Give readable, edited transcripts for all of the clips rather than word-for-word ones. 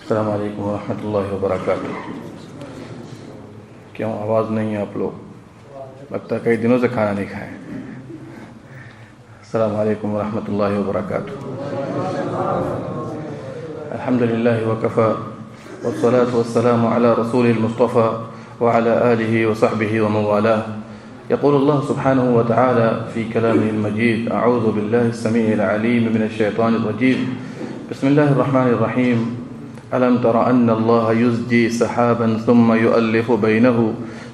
السلام علیکم ورحمۃ اللہ وبرکاتہ۔ کیوں آواز نہیں ہے آپ لوگ؟ لگتا ہے کئی دنوں سے کھانا نہیں کھائے۔ السلام علیکم ورحمۃ اللہ وبرکاتہ۔ الحمد للہ وکفى والصلاة والسلام على رسول المصطفى وعلى آلہ وصحبہ ومن والاه۔ يقول الله سبحانه وتعالى في كلامه المجيد: أعوذ بالله السميع العليم من الشيطان الرجيم، بسم الله الرحمن الرحيم، ألم تر أن الله يزجي سحابا ثم يؤلف بينه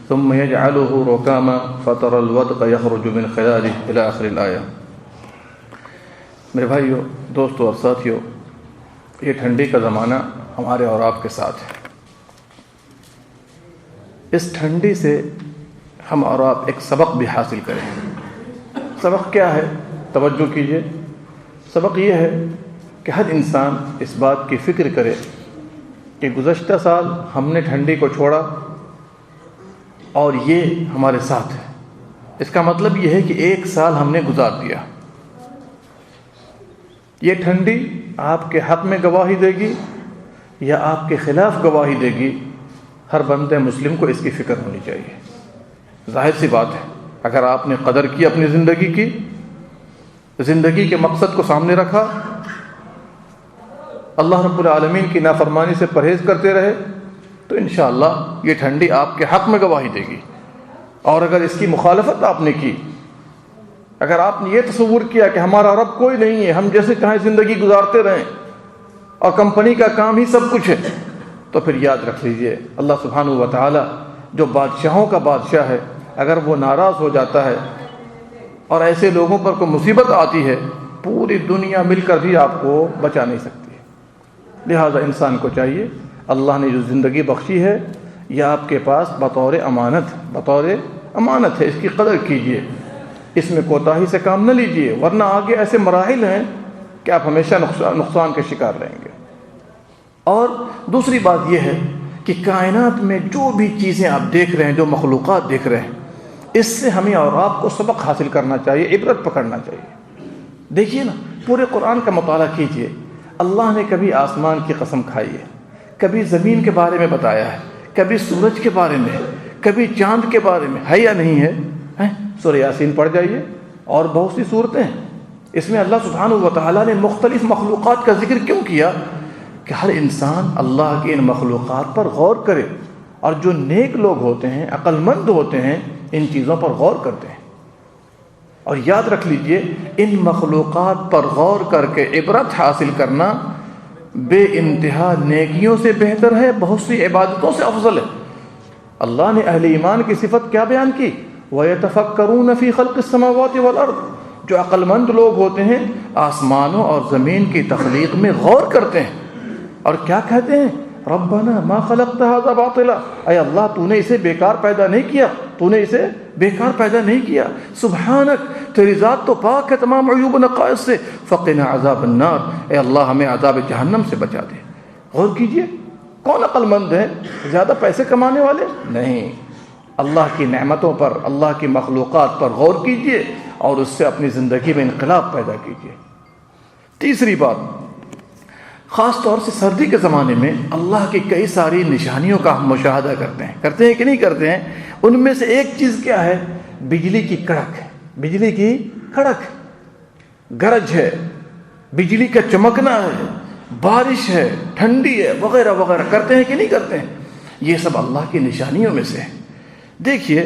ثم يجعله ركاما فترى الودق يخرج من خلاله إلى آخر الآية۔ میرے بھائیو، دوستو اور ساتھیو، یہ ٹھنڈی کا زمانہ ہمارے اور آپ کے ساتھ ہے۔ اس ٹھنڈی سے ہم اور آپ ایک سبق بھی حاصل کریں۔ سبق کیا ہے؟ توجہ کیجئے۔ سبق یہ ہے کہ ہر انسان اس بات کی فکر کرے کہ گزشتہ سال ہم نے ٹھنڈی کو چھوڑا اور یہ ہمارے ساتھ ہے۔ اس کا مطلب یہ ہے کہ ایک سال ہم نے گزار دیا۔ یہ ٹھنڈی آپ کے حق میں گواہی دے گی یا آپ کے خلاف گواہی دے گی، ہر بندے مسلم کو اس کی فکر ہونی چاہیے۔ ظاہر سی بات ہے، اگر آپ نے قدر کی اپنی زندگی کے مقصد کو سامنے رکھا، اللہ رب العالمین کی نافرمانی سے پرہیز کرتے رہے، تو انشاءاللہ یہ ٹھنڈی آپ کے حق میں گواہی دے گی۔ اور اگر اس کی مخالفت آپ نے کی، اگر آپ نے یہ تصور کیا کہ ہمارا رب کوئی نہیں ہے، ہم جیسے چاہیں زندگی گزارتے رہیں اور کمپنی کا کام ہی سب کچھ ہے، تو پھر یاد رکھ لیجئے اللہ سبحانہ و تعالی جو بادشاہوں کا بادشاہ ہے، اگر وہ ناراض ہو جاتا ہے اور ایسے لوگوں پر کوئی مصیبت آتی ہے، پوری دنیا مل کر بھی آپ کو بچا نہیں سکتی۔ لہذا انسان کو چاہیے، اللہ نے جو زندگی بخشی ہے یہ آپ کے پاس بطور امانت ہے، اس کی قدر کیجئے، اس میں کوتاہی سے کام نہ لیجئے، ورنہ آگے ایسے مراحل ہیں کہ آپ ہمیشہ نقصان کے شکار رہیں گے۔ اور دوسری بات یہ ہے کہ کائنات میں جو بھی چیزیں آپ دیکھ رہے ہیں، جو مخلوقات دیکھ رہے ہیں، اس سے ہمیں اور آپ کو سبق حاصل کرنا چاہیے، عبرت پکڑنا چاہیے۔ دیکھیے نا، پورے قرآن کا مطالعہ کیجئے، اللہ نے کبھی آسمان کی قسم کھائی ہے، کبھی زمین کے بارے میں بتایا ہے، کبھی سورج کے بارے میں، کبھی چاند کے بارے میں، ہے یا نہیں ہے؟ سورہ یاسین پڑھ جائیے، اور بہت سی صورتیں ہیں۔ اس میں اللہ سبحانہ و تعالیٰ نے مختلف مخلوقات کا ذکر کیوں کیا؟ کہ ہر انسان اللہ کی ان مخلوقات پر غور کرے، اور جو نیک لوگ ہوتے ہیں، عقل مند ہوتے ہیں، ان چیزوں پر غور کرتے ہیں۔ اور یاد رکھ لیجئے، ان مخلوقات پر غور کر کے عبرت حاصل کرنا بے انتہا نیکیوں سے بہتر ہے، بہت سی عبادتوں سے افضل ہے۔ اللہ نے اہل ایمان کی صفت کیا بیان کی؟ وَيَتَفَكَّرُونَ فِي خَلْقِ السَّمَاوَاتِ وَالْأَرْضِ، جو عقل مند لوگ ہوتے ہیں آسمانوں اور زمین کی تخلیق میں غور کرتے ہیں، اور کیا کہتے ہیں؟ ربنا ما خلقت هذا باطلا، اے اللہ تو نے اسے بیکار پیدا نہیں کیا، تو نے اسے بیکار پیدا نہیں کیا، سبحانک، تیری ذات تو پاک ہے تمام عیوب و نقائص سے، فقنا عذاب النار، اے اللہ ہمیں عذاب جہنم سے بچا دے۔ غور کیجئے، کون عقل مند ہے؟ زیادہ پیسے کمانے والے نہیں، اللہ کی نعمتوں پر، اللہ کی مخلوقات پر غور کیجئے اور اس سے اپنی زندگی میں انقلاب پیدا کیجئے۔ تیسری بات، خاص طور سے سردی کے زمانے میں اللہ کی کئی ساری نشانیوں کا ہم مشاہدہ کرتے ہیں کہ نہیں کرتے ہیں؟ ان میں سے ایک چیز کیا ہے؟ بجلی کی کڑک ہے، بجلی کی کڑک، گرج ہے، بجلی کا چمکنا ہے، بارش ہے، ٹھنڈی ہے، وغیرہ وغیرہ، کرتے ہیں کہ نہیں کرتے ہیں؟ یہ سب اللہ کی نشانیوں میں سے ہے۔ دیکھیے،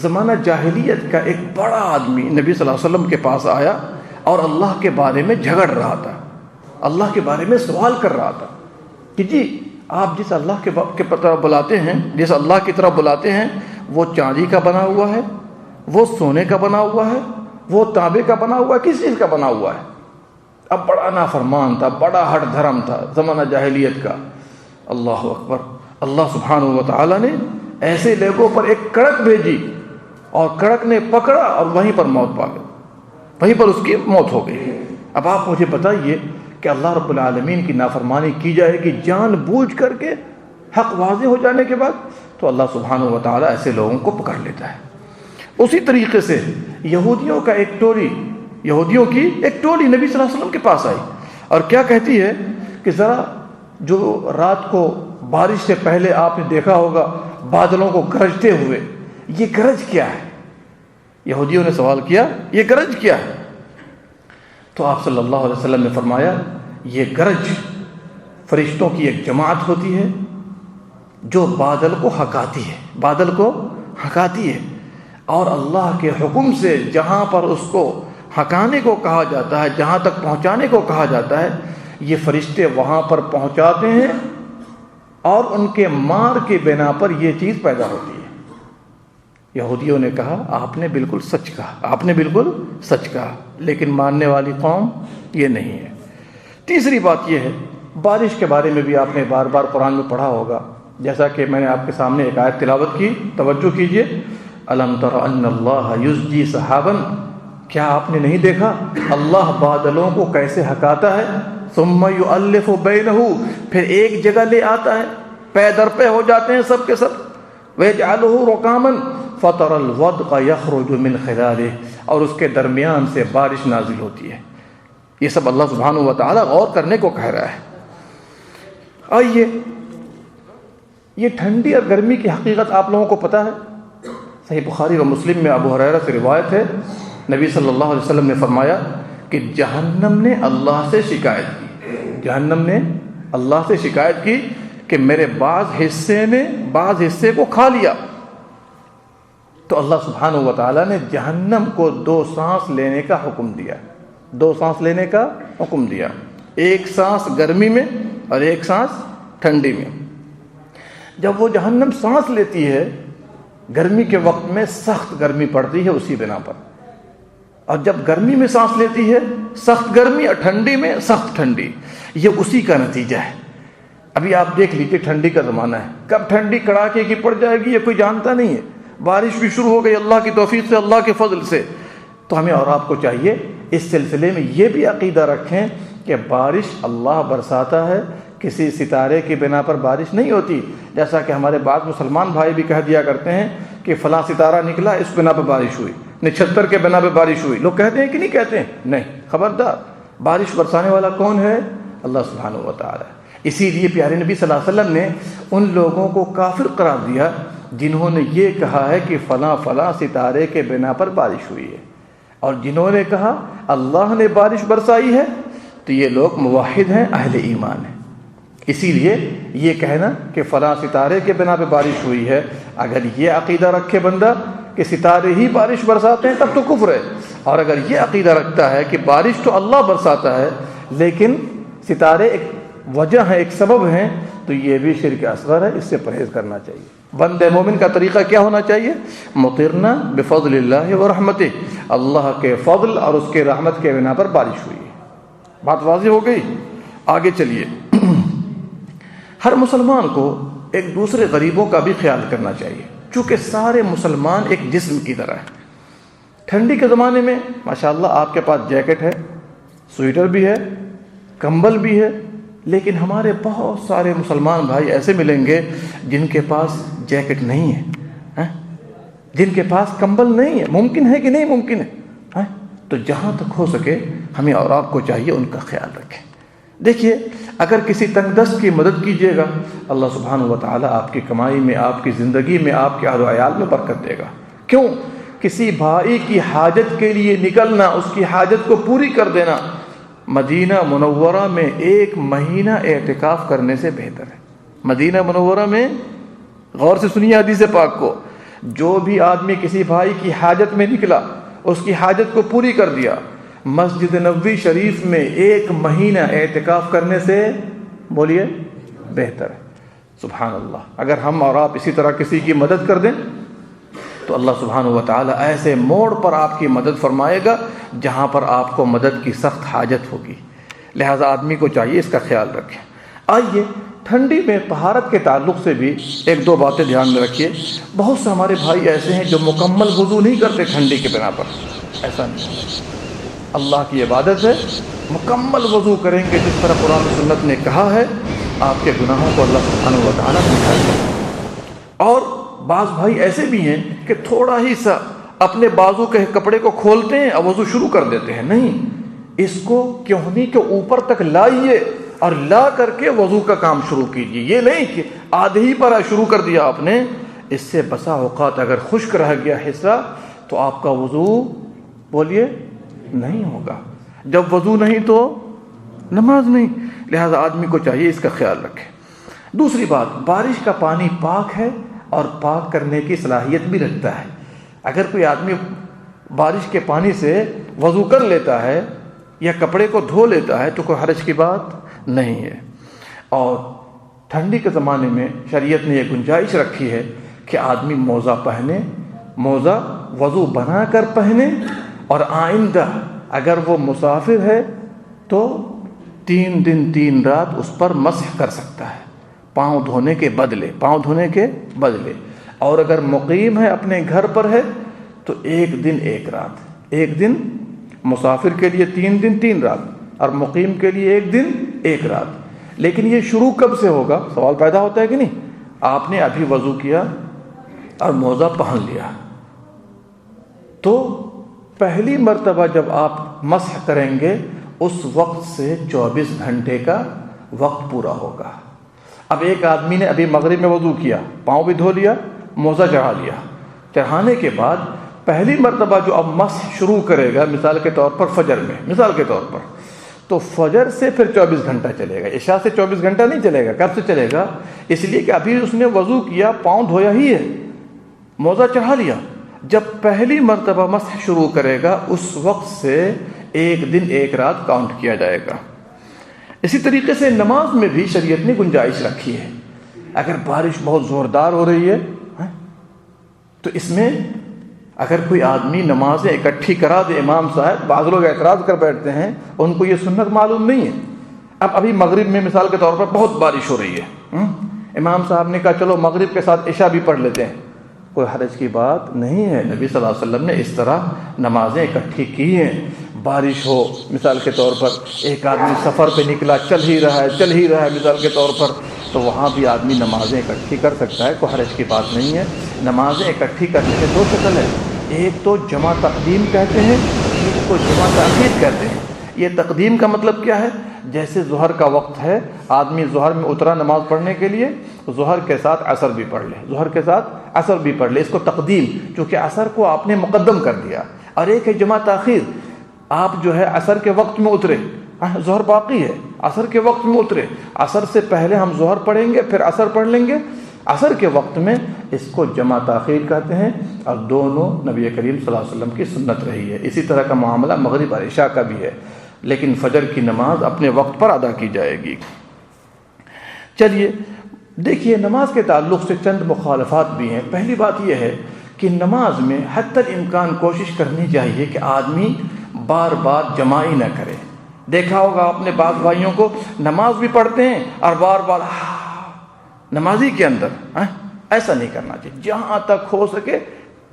زمانہ جاہلیت کا ایک بڑا آدمی نبی صلی اللہ علیہ وسلم کے پاس آیا اور اللہ کے بارے میں جھگڑ رہا تھا، اللہ کے بارے میں سوال کر رہا تھا کہ جی آپ جس اللہ کے طرف بلاتے ہیں، جس اللہ کی طرف بلاتے ہیں، وہ چاندی کا بنا ہوا ہے، وہ سونے کا بنا ہوا ہے، وہ تانبے کا بنا ہوا ہے، کس چیز کا بنا ہوا ہے؟ اب بڑا نافرمان تھا، بڑا ہٹ دھرم تھا زمانہ جاہلیت کا۔ اللہ اکبر، اللہ سبحانہ و تعالیٰ نے ایسے لوگوں پر ایک کڑک بھیجی، اور کڑک نے پکڑا اور وہیں پر موت پا گئی، وہیں پر اس کی موت ہو گئی۔ اب آپ مجھے بتائیے کہ اللہ رب العالمین کی نافرمانی کی جائے گی جان بوجھ کر کے، حق واضح ہو جانے کے بعد، تو اللہ سبحانہ و تعالیٰ ایسے لوگوں کو پکڑ لیتا ہے۔ اسی طریقے سے یہودیوں کی ایک ٹولی نبی صلی اللہ علیہ وسلم کے پاس آئی، اور کیا کہتی ہے کہ ذرا جو رات کو بارش سے پہلے آپ نے دیکھا ہوگا بادلوں کو گرجتے ہوئے، یہ گرج کیا ہے؟ یہودیوں نے سوال کیا یہ گرج کیا ہے؟ تو آپ صلی اللہ علیہ وسلم نے فرمایا یہ گرج فرشتوں کی ایک جماعت ہوتی ہے جو بادل کو ہکاتی ہے، بادل کو ہکاتی ہے، اور اللہ کے حکم سے جہاں پر اس کو ہکانے کو کہا جاتا ہے، جہاں تک پہنچانے کو کہا جاتا ہے، یہ فرشتے وہاں پر پہنچاتے ہیں اور ان کے مار کے بنا پر یہ چیز پیدا ہوتی ہے۔ یہودیوں نے کہا آپ نے بالکل سچ کہا، آپ نے بالکل سچ کہا، لیکن ماننے والی قوم یہ نہیں ہے۔ تیسری بات یہ ہے، بارش کے بارے میں بھی آپ نے بار بار قرآن میں پڑھا ہوگا، جیسا کہ میں نے آپ کے سامنے ایک آیت تلاوت کی، توجہ کیجئے، الم تر ان اللہ یزجی سحابا، کیا آپ نے نہیں دیکھا اللہ بادلوں کو کیسے ہکاتا ہے، ثم یؤلف بینہ، پھر ایک جگہ لے آتا ہے، پے در پہ ہو جاتے ہیں سب کے سب، ویجعلہ رکاما فَتَرَى الْوَدْقَ يَخْرُجُ مِنْ خِلَالِهِ، اور اس کے درمیان سے بارش نازل ہوتی ہے۔ یہ سب اللہ سبحانہ و تعالی غور کرنے کو کہہ رہا ہے۔ آئیے، یہ ٹھنڈی اور گرمی کی حقیقت آپ لوگوں کو پتہ ہے؟ صحیح بخاری و مسلم میں ابو ہریرہ سے روایت ہے، نبی صلی اللہ علیہ وسلم نے فرمایا کہ جہنم نے اللہ سے شکایت کی، جہنم نے اللہ سے شکایت کی کہ میرے بعض حصے نے بعض حصے کو کھا لیا۔ تو اللہ سبحانہ و تعالیٰ نے جہنم کو 2 سانس لینے کا حکم دیا، 2 سانس لینے کا حکم دیا، ایک سانس گرمی میں اور ایک سانس ٹھنڈی میں۔ جب وہ جہنم سانس لیتی ہے گرمی کے وقت میں سخت گرمی پڑتی ہے اسی بنا پر، اور جب گرمی میں سانس لیتی ہے سخت گرمی اور ٹھنڈی میں سخت ٹھنڈی، یہ اسی کا نتیجہ ہے۔ ابھی آپ دیکھ لیجیے ٹھنڈی کا زمانہ ہے، کب ٹھنڈی کڑاکے کی پڑ جائے گی یہ کوئی جانتا نہیں ہے، بارش بھی شروع ہو گئی اللہ کی توفیق سے، اللہ کے فضل سے۔ تو ہمیں اور آپ کو چاہیے اس سلسلے میں یہ بھی عقیدہ رکھیں کہ بارش اللہ برساتا ہے، کسی ستارے کی بنا پر بارش نہیں ہوتی، جیسا کہ ہمارے بعض مسلمان بھائی بھی کہہ دیا کرتے ہیں کہ فلاں ستارہ نکلا اس بنا پر بارش ہوئی، نچھتر کے بنا پر بارش ہوئی۔ لوگ کہتے ہیں کہ نہیں کہتے ہیں؟ نہیں، خبردار، بارش برسانے والا کون ہے؟ اللہ سبحانہ و تعالی۔ اسی لیے پیارے نبی صلی اللہ علیہ وسلم نے ان لوگوں کو کافر قرار دیا جنہوں نے یہ کہا ہے کہ فلاں فلاں ستارے کے بنا پر بارش ہوئی ہے، اور جنہوں نے کہا اللہ نے بارش برسائی ہے تو یہ لوگ موحد ہیں، اہل ایمان ہیں۔ اسی لیے یہ کہنا کہ فلاں ستارے کے بنا پہ بارش ہوئی ہے، اگر یہ عقیدہ رکھے بندہ کہ ستارے ہی بارش برساتے ہیں تب تو کفر ہے، اور اگر یہ عقیدہ رکھتا ہے کہ بارش تو اللہ برساتا ہے لیکن ستارے ایک وجہ ہیں، ایک سبب ہیں، تو یہ بھی شرک اصغر ہے، اس سے پرہیز کرنا چاہیے۔ بند مومن کا طریقہ کیا ہونا چاہیے؟ مطرنا بفضل اللہ ورحمتہ، اللہ کے فضل اور اس کے رحمت کے بنا پر بارش ہوئی ہے۔ بات واضح ہو گئی؟ آگے چلیے۔ ہر مسلمان کو ایک دوسرے غریبوں کا بھی خیال کرنا چاہیے، چونکہ سارے مسلمان ایک جسم کی طرح ہیں۔ ٹھنڈی کے زمانے میں ماشاءاللہ آپ کے پاس جیکٹ ہے، سویٹر بھی ہے، کمبل بھی ہے، لیکن ہمارے بہت سارے مسلمان بھائی ایسے ملیں گے جن کے پاس جیکٹ نہیں ہے، جن کے پاس کمبل نہیں ہے۔ ممکن ہے کہ نہیں ممکن ہے؟ تو جہاں تک ہو سکے ہمیں اور آپ کو چاہیے ان کا خیال رکھیں۔ دیکھیے، اگر کسی تنگ دست کی مدد کیجیے گا اللہ سبحانہ و تعالیٰ آپ کی کمائی میں، آپ کی زندگی میں، آپ کے اہل و عیال میں برکت دے گا۔ کیوں؟ کسی بھائی کی حاجت کے لیے نکلنا، اس کی حاجت کو پوری کر دینا، مدینہ منورہ میں 1 مہینہ اعتکاف کرنے سے بہتر ہے۔ مدینہ منورہ میں، غور سے سنیے حدیث پاک کو، جو بھی آدمی کسی بھائی کی حاجت میں نکلا، اس کی حاجت کو پوری کر دیا، مسجد نبوی شریف میں 1 مہینہ اعتکاف کرنے سے، بولیے، بہتر ہے۔ سبحان اللہ۔ اگر ہم اور آپ اسی طرح کسی کی مدد کر دیں تو اللہ سبحانہ و تعالیٰ ایسے موڑ پر آپ کی مدد فرمائے گا جہاں پر آپ کو مدد کی سخت حاجت ہوگی۔ لہٰذا آدمی کو چاہیے اس کا خیال رکھیں۔ آئیے، ٹھنڈی میں طہارت کے تعلق سے بھی 1-2 باتیں دھیان میں رکھیے۔ بہت سے ہمارے بھائی ایسے ہیں جو مکمل وضو نہیں کرتے ٹھنڈی کے بنا پر، ایسا نہیں۔ اللہ کی عبادت ہے، مکمل وضو کریں گے جس طرح قرآن و سنت نے کہا ہے، آپ کے گناہوں کو اللہ سبحانہ و تعالیٰ مٹھائے گا۔ اور بعض بھائی ایسے بھی ہیں کہ تھوڑا ہی سا اپنے بازو کے کپڑے کو کھولتے ہیں اور وضو شروع کر دیتے ہیں۔ نہیں، اس کو کہنی کے اوپر تک لائیے اور لا کر کے وضو کا کام شروع کیجیے. یہ نہیں کہ آدھے ہی پر شروع کر دیا آپ نے. اس سے بسا اوقات اگر خشک رہ گیا حصہ تو آپ کا وضو بولیے نہیں ہوگا. جب وضو نہیں تو نماز نہیں. لہذا آدمی کو چاہیے اس کا خیال رکھے. دوسری بات، بارش کا پانی پاک ہے اور پاک کرنے کی صلاحیت بھی رکھتا ہے. اگر کوئی آدمی بارش کے پانی سے وضو کر لیتا ہے یا کپڑے کو دھو لیتا ہے تو کوئی حرج کی بات نہیں ہے. اور ٹھنڈی کے زمانے میں شریعت نے یہ گنجائش رکھی ہے کہ آدمی موزہ پہنے، موزہ وضو بنا کر پہنے، اور آئندہ اگر وہ مسافر ہے تو 3 دن 3 رات اس پر مسح کر سکتا ہے پاؤں دھونے کے بدلے. اور اگر مقیم ہے، اپنے گھر پر ہے، تو 1 دن 1 رات. 1 دن مسافر کے لیے 3 دن 3 رات، اور مقیم کے لیے 1 دن 1 رات. لیکن یہ شروع کب سے ہوگا؟ سوال پیدا ہوتا ہے کہ نہیں. آپ نے ابھی وضو کیا اور موزہ پہن لیا تو پہلی مرتبہ جب آپ مسح کریں گے اس وقت سے 24 گھنٹے کا وقت پورا ہوگا. اب ایک آدمی نے ابھی مغرب میں وضو کیا، پاؤں بھی دھو لیا، موزہ چڑھا لیا. چڑھانے کے بعد پہلی مرتبہ جو اب مسح شروع کرے گا، مثال کے طور پر فجر میں، مثال کے طور پر، تو فجر سے پھر 24 گھنٹہ چلے گا. عشاء سے 24 گھنٹہ نہیں چلے گا. کب سے چلے گا؟ اس لیے کہ ابھی اس نے وضو کیا، پاؤں دھویا ہی ہے، موزہ چڑھا لیا. جب پہلی مرتبہ مسح شروع کرے گا اس وقت سے 1 دن 1 رات کاؤنٹ کیا جائے گا. اسی طریقے سے نماز میں بھی شریعت نے گنجائش رکھی ہے. اگر بارش بہت زوردار ہو رہی ہے تو اس میں اگر کوئی آدمی نمازیں اکٹھی کرا دے، امام صاحب، بعض لوگ اعتراض کر بیٹھتے ہیں، ان کو یہ سنت معلوم نہیں ہے. اب ابھی مغرب میں مثال کے طور پر بہت بارش ہو رہی ہے، امام صاحب نے کہا چلو مغرب کے ساتھ عشاء بھی پڑھ لیتے ہیں. کوئی حرج کی بات نہیں ہے. نبی صلی اللہ علیہ وسلم نے اس طرح نمازیں اکٹھی کی ہیں. بارش ہو، مثال کے طور پر ایک آدمی سفر پہ نکلا، چل ہی رہا ہے مثال کے طور پر، تو وہاں بھی آدمی نمازیں اکٹھی کر سکتا ہے. کوئی حرج کی بات نہیں ہے. نمازیں اکٹھی کرنے کے 2 شکل ہیں. ایک تو جمع تقدیم کہتے ہیں، ایک کو جمع تاخیر کہتے ہیں. یہ تقدیم کا مطلب کیا ہے؟ جیسے ظہر کا وقت ہے، آدمی ظہر میں اترا نماز پڑھنے کے لیے، ظہر کے ساتھ عصر بھی پڑھ لے، اس کو تقدیم، چونکہ عصر کو آپ نے مقدم کر دیا. اور ایک ہے جمع تاخیر، آپ جو ہے عصر کے وقت میں اترے، ظہر باقی ہے، عصر کے وقت میں اترے، عصر سے پہلے ہم ظہر پڑھیں گے پھر عصر پڑھ لیں گے عصر کے وقت میں. اس کو جمع تاخیر کہتے ہیں، اور دونوں نبی کریم صلی اللہ علیہ وسلم کی سنت رہی ہے. اسی طرح کا معاملہ مغرب اور عشاء کا بھی ہے، لیکن فجر کی نماز اپنے وقت پر ادا کی جائے گی. چلیے دیکھیے، نماز کے تعلق سے چند مخالفات بھی ہیں. پہلی بات یہ ہے کہ نماز میں حتی الامکان کوشش کرنی چاہیے کہ آدمی بار بار جماعی نہ کرے. دیکھا ہوگا آپ نے بعض بھائیوں کو نماز بھی پڑھتے ہیں اور بار بار نمازی کے اندر، ایسا نہیں کرنا چاہیے. جہاں تک ہو سکے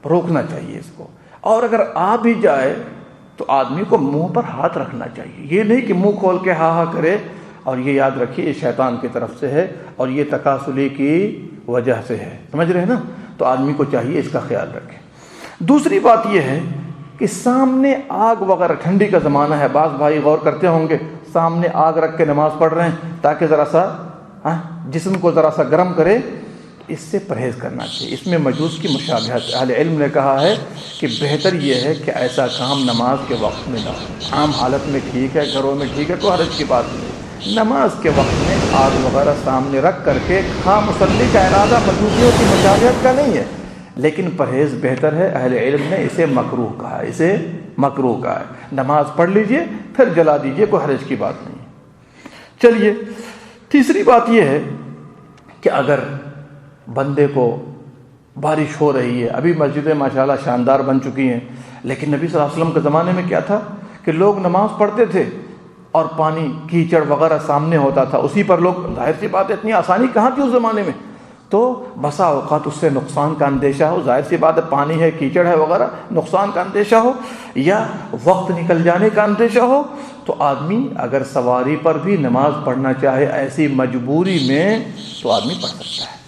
روکنا چاہیے اس کو. اور اگر آ بھی جائے تو آدمی کو منہ پر ہاتھ رکھنا چاہیے. یہ نہیں کہ منہ کھول کے ہاں کرے. اور یہ یاد رکھیے یہ شیطان کی طرف سے ہے اور یہ تکاسلی کی وجہ سے ہے. سمجھ رہے ہیں نا؟ تو آدمی کو چاہیے اس کا خیال رکھے. دوسری بات یہ ہے کہ سامنے آگ وغیرہ، ٹھنڈی کا زمانہ ہے، بعض بھائی غور کرتے ہوں گے، سامنے آگ رکھ کے نماز پڑھ رہے ہیں تاکہ ذرا سا جسم کو ذرا سا گرم کرے. اس سے پرہیز کرنا چاہیے. اس میں مجوس کی مشابہت. اہل علم نے کہا ہے کہ بہتر یہ ہے کہ ایسا کام نماز کے وقت میں نہ ہو. عام حالت میں ٹھیک ہے، گھروں میں ٹھیک ہے، کوئی حرج کی بات نہیں. نماز کے وقت میں آگ وغیرہ سامنے رکھ کر کے، ہاں مصلی کا ارادہ مجوسیوں کی مشابہت کا نہیں ہے، لیکن پرہیز بہتر ہے. اہل علم نے اسے مکروہ کہا ہے. نماز پڑھ لیجئے پھر جلا دیجئے، کوئی حرج کی بات نہیں. چلیے تیسری بات یہ ہے کہ اگر بندے کو بارش ہو رہی ہے، ابھی مسجدیں ماشاءاللہ شاندار بن چکی ہیں، لیکن نبی صلی اللہ علیہ وسلم کے زمانے میں کیا تھا کہ لوگ نماز پڑھتے تھے اور پانی کیچڑ وغیرہ سامنے ہوتا تھا، اسی پر لوگ، ظاہر سی بات ہے اتنی آسانی کہاں تھی اس زمانے میں، تو بسا اوقات اس سے نقصان کا اندیشہ ہو. ظاہر سی بات ہے پانی ہے، کیچڑ ہے وغیرہ، نقصان کا اندیشہ ہو یا وقت نکل جانے کا اندیشہ ہو، تو آدمی اگر سواری پر بھی نماز پڑھنا چاہے ایسی مجبوری میں تو آدمی پڑھ سکتا ہے.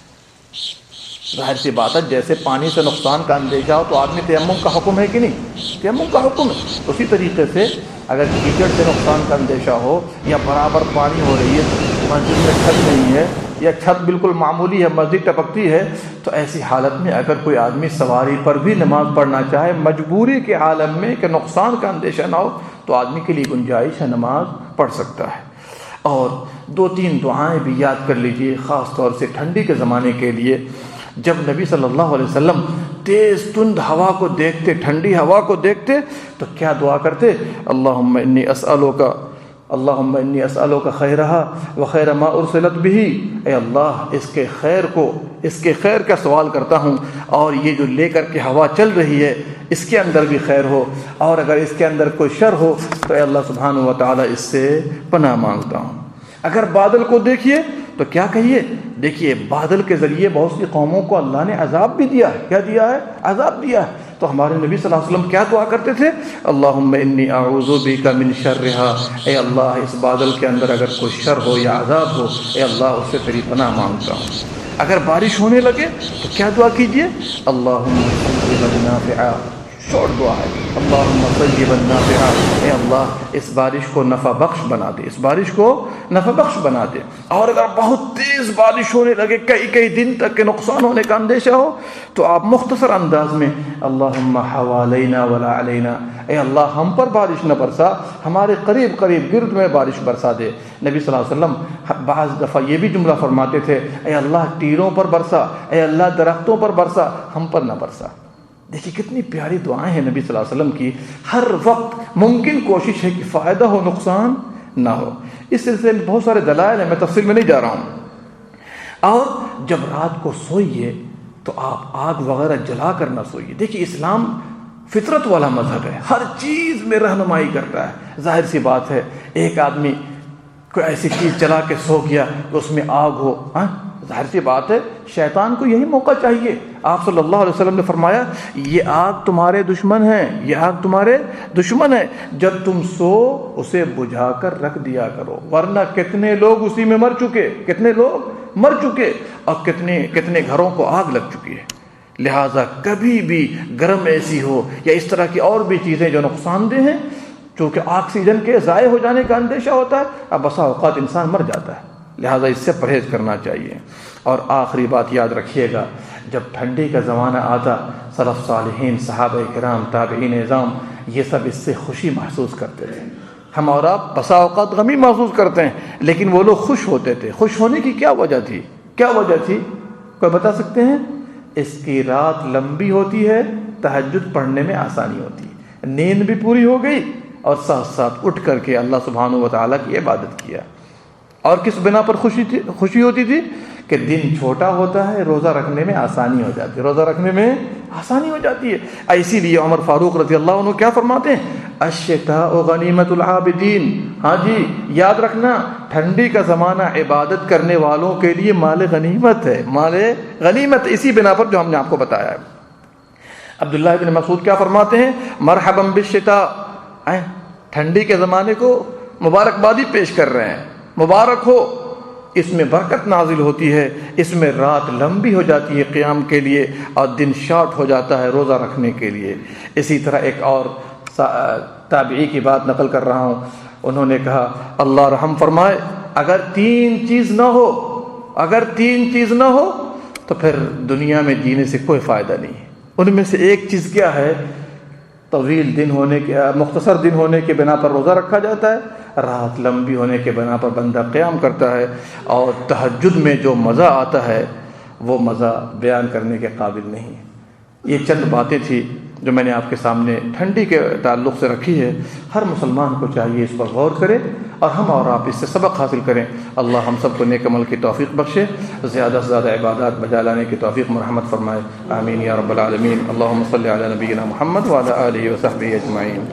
ظاہر سی بات ہے جیسے پانی سے نقصان کا اندیشہ ہو تو آدمی تیمم کا حکم ہے کہ نہیں؟ تیمم کا حکم ہے. اسی طریقے سے اگر کیچڑ سے نقصان کا اندیشہ ہو یا برابر پانی ہو رہی ہے، مسجد میں چھت نہیں ہے یا چھت بالکل معمولی ہے، مسجد ٹپکتی ہے، تو ایسی حالت میں اگر کوئی آدمی سواری پر بھی نماز پڑھنا چاہے مجبوری کے عالم میں کہ نقصان کا اندیشہ نہ ہو، تو آدمی کے لیے گنجائش ہے، نماز پڑھ سکتا ہے۔ اور 2-3 دعائیں بھی یاد کر لیجئے، خاص طور سے ٹھنڈی کے زمانے کے لیے۔ جب نبی صلی اللہ علیہ وسلم تیز تند ہوا کو دیکھتے، ٹھنڈی ہوا کو دیکھتے، تو کیا دعا کرتے؟ اللہم انی اسألوک خیرہا وخیر ما ارسلت بہ، اے اللہ اس کے خیر کا سوال کرتا ہوں، اور یہ جو لے کر کے ہوا چل رہی ہے اس کے اندر بھی خیر ہو، اور اگر اس کے اندر کوئی شر ہو تو اے اللہ سبحانہ و تعالی اس سے پناہ مانگتا ہوں۔ اگر بادل کو دیکھیے تو کیا کہیے؟ دیکھیے بادل کے ذریعے بہت سی قوموں کو اللہ نے عذاب بھی دیا ہے۔ کیا دیا ہے؟ عذاب دیا ہے۔ تو ہمارے نبی صلی اللہ علیہ وسلم کیا دعا کرتے تھے؟ اللہم انی اعوذ بک من شرہا، اے اللہ اس بادل کے اندر اگر کوئی شر ہو یا عذاب ہو، اے اللہ اس سے تیری پناہ مانگتا ہوں۔ اگر بارش ہونے لگے تو کیا دعا کیجئے؟ اللہم صیبا نافعا، شورٹ دعا ہے، اللہم صیبا نافعا، اے اللہ اس بارش کو نفع بخش بنا دے، اس بارش کو نفع بخش بنا دے۔ اور اگر بہت تیز بارش ہونے لگے، کئی دن تک کے نقصان ہونے کا اندیشہ ہو، تو آپ مختصر انداز میں اللہم حوالینا ولا علینا، اے اللہ ہم پر بارش نہ برسا، ہمارے قریب گرد میں بارش برسا دے۔ نبی صلی اللہ علیہ وسلم بعض دفعہ یہ بھی جملہ فرماتے تھے، اے اللہ ٹیروں پر برسا، اے اللہ درختوں پر برسا، ہم پر نہ برسا۔ دیکھیے کتنی پیاری دعائیں ہیں نبی صلی اللہ علیہ وسلم کی، ہر وقت ممکن کوشش ہے کہ فائدہ ہو نقصان نہ ہو۔ اس سلسلے میں بہت سارے دلائل ہیں، میں تفصیل میں نہیں جا رہا ہوں۔ اور جب رات کو سوئیے تو آپ آگ وغیرہ جلا کر نہ سوئیے۔ دیکھیے اسلام فطرت والا مذہب ہے، ہر چیز میں رہنمائی کرتا ہے۔ ظاہر سی بات ہے ایک آدمی کوئی ایسی چیز جلا کے سو گیا کہ اس میں آگ ہو، ظاہر سی بات ہے شیطان کو یہی موقع چاہیے۔ آپ صلی اللہ علیہ وسلم نے فرمایا یہ آگ تمہارے دشمن ہے، یہ آگ تمہارے دشمن ہے، جب تم سو اسے بجھا کر رکھ دیا کرو، ورنہ کتنے لوگ اسی میں مر چکے اور کتنے گھروں کو آگ لگ چکی ہے۔ لہٰذا کبھی بھی گرم ایسی ہو یا اس طرح کی اور بھی چیزیں جو نقصان دہ ہیں، چونکہ آکسیجن کے ضائع ہو جانے کا اندیشہ ہوتا ہے، اب بسا اوقات انسان مر جاتا ہے، لہٰذا اس سے پرہیز کرنا چاہیے۔ اور آخری بات یاد رکھیے گا، جب ٹھنڈی کا زمانہ آتا، سلف صالحین، صحابہ کرام، تابعین اعظام، یہ سب اس سے خوشی محسوس کرتے تھے۔ ہم اور آپ بسا اوقات غمی محسوس کرتے ہیں، لیکن وہ لوگ خوش ہوتے تھے۔ خوش ہونے کی کیا وجہ تھی؟ کوئی بتا سکتے ہیں؟ اس کی رات لمبی ہوتی ہے، تہجد پڑھنے میں آسانی ہوتی ہے، نیند بھی پوری ہو گئی اور ساتھ ساتھ اٹھ کر کے اللہ سبحانہ و تعالیٰ کی عبادت کیا۔ اور کس بنا پر خوشی ہوتی تھی؟ کہ دن چھوٹا ہوتا ہے، روزہ رکھنے میں آسانی ہو جاتی ہے۔ اسی لیے عمر فاروق رضی اللہ عنہ کیا فرماتے ہیں؟ الشتاء غنیمت العابدین، ہاں جی یاد رکھنا ٹھنڈی کا زمانہ عبادت کرنے والوں کے لیے مال غنیمت ہے، مال غنیمت، اسی بنا پر جو ہم نے آپ کو بتایا ہے۔ عبداللہ بن مسعود کیا فرماتے ہیں؟ مرحبا بالشتاء، ٹھنڈی کے زمانے کو مبارکبادی پیش کر رہے ہیں، مبارک ہو، اس میں برکت نازل ہوتی ہے، اس میں رات لمبی ہو جاتی ہے قیام کے لیے اور دن شارٹ ہو جاتا ہے روزہ رکھنے کے لیے۔ اسی طرح ایک اور تابعی کی بات نقل کر رہا ہوں، انہوں نے کہا اللہ رحم فرمائے، اگر تین چیز نہ ہو تو پھر دنیا میں جینے سے کوئی فائدہ نہیں ہے۔ ان میں سے ایک چیز کیا ہے؟ مختصر دن ہونے کے بنا پر روزہ رکھا جاتا ہے، رات لمبی ہونے کے بنا پر بندہ قیام کرتا ہے، اور تہجد میں جو مزہ آتا ہے وہ مزہ بیان کرنے کے قابل نہیں۔ یہ چند باتیں تھیں جو میں نے آپ کے سامنے ٹھنڈی کے تعلق سے رکھی ہے۔ ہر مسلمان کو چاہیے اس پر غور کرے اور ہم اور آپ اس سے سبق حاصل کریں۔ اللہ ہم سب کو نیک عمل کی توفیق بخشے، زیادہ سے زیادہ عبادات بجا لانے کی توفیق مرحمت فرمائے، آمین یا رب العالمین۔ اللہم صلی علی نبینا محمد وعلی آلہ وصحبہ اجمعین۔